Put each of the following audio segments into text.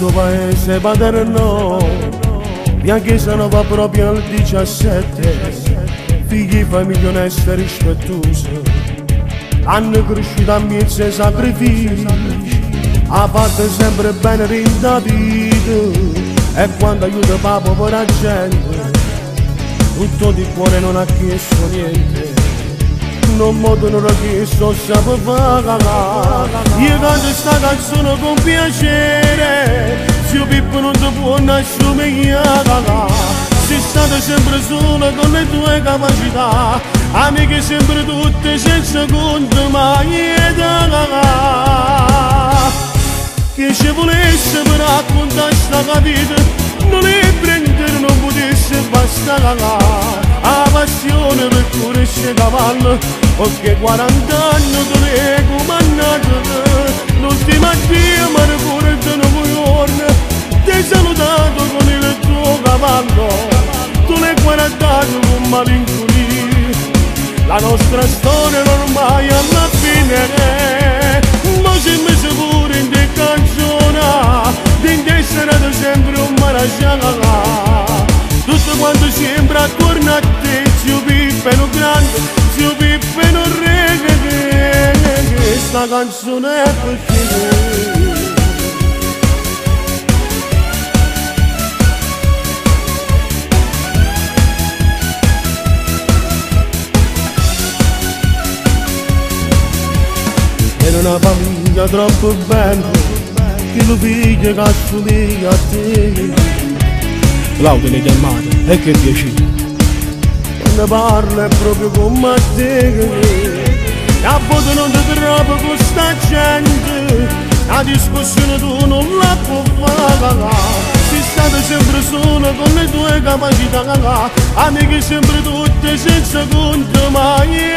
tuo paese paterno, mia chiesa non va proprio al 17, figli di famiglia onesta e rispettosa, hanno cresciuto a mezzo e sacrifici, ha fatto sempre bene rinda vita, e quando aiuta la povera gente, tutto di cuore non ha chiesto niente, non modo non ha chiesto sapere fare. Io canto sta canzone con piacere, zio Pippo non ti può nascere, sei stato sempre solo con le tue capacità, amiche sempre tutte senza conto mai. Che ci volesse per raccontare sta vita, non le prendere non potesse bastare, la passione per correre cavallo, perché 40 anni te l'hai comandato, l'ultima dia ma ne pure te ne giorno, ti hai salutato con il tuo cavallo, tu l'hai guardato con malinconia, la nostra storia ormai alla fine, ma si mette pure in te canzone, di essere sempre un marasciala, tutto quanto sembra attorno a te, zio Pippo è un grande, zio Pippo è un re, questa canzone è per te. Era una famiglia troppo bella, che lo figlio che assomiglia a te. Claudia l'hai chiamata, e che piacere. Quando parla è proprio come a te, a volte non ti trovo con sta gente, la discussione tu non la puoi fare, sei stato sempre solo con le tue capacità, amiche sempre tutte senza conto mai.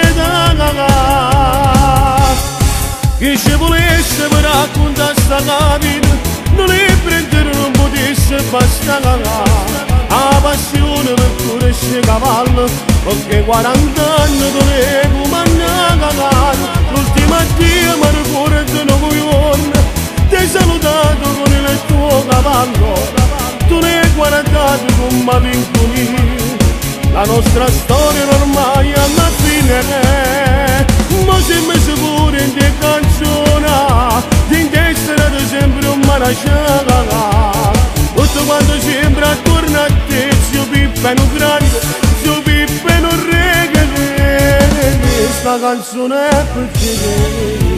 Che ci volesse per raccontare sta vita, non le prendere non potesse bastare, la passione per correre cavallo, perché 40 anni te l'hai comandata, l'ultima dia ma ne cuore te ne giorno, ti hai salutato con il tuo cavallo, tu l'hai guardato con malinconia, la nostra storia ormai alla fine, ma si mette pure in te canzone, di essere sempre un marasciala, tutto quanto sembra attorno a te, zio Pippo è un grande, zio Pippo è un re, questa canzone è per te.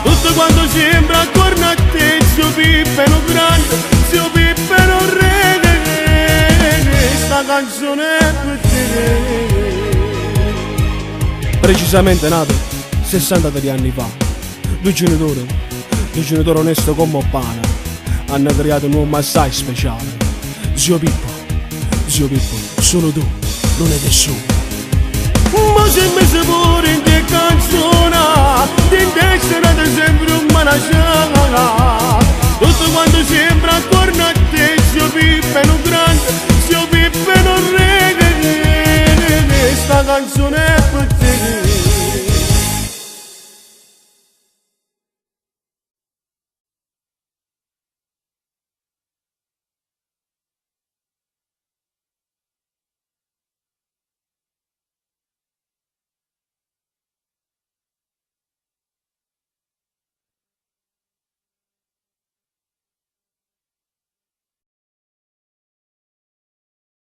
Tutto quanto sembra attorno a te, zio Pippo è un grande, zio Pippo è un re, questa canzone è per te. Precisamente nato 63 anni fa, due genitori onesti come pane, hanno creato un uomo assai speciale. Zio Pippo, sono tu, non è nessuno. Ma se mi sei pure in te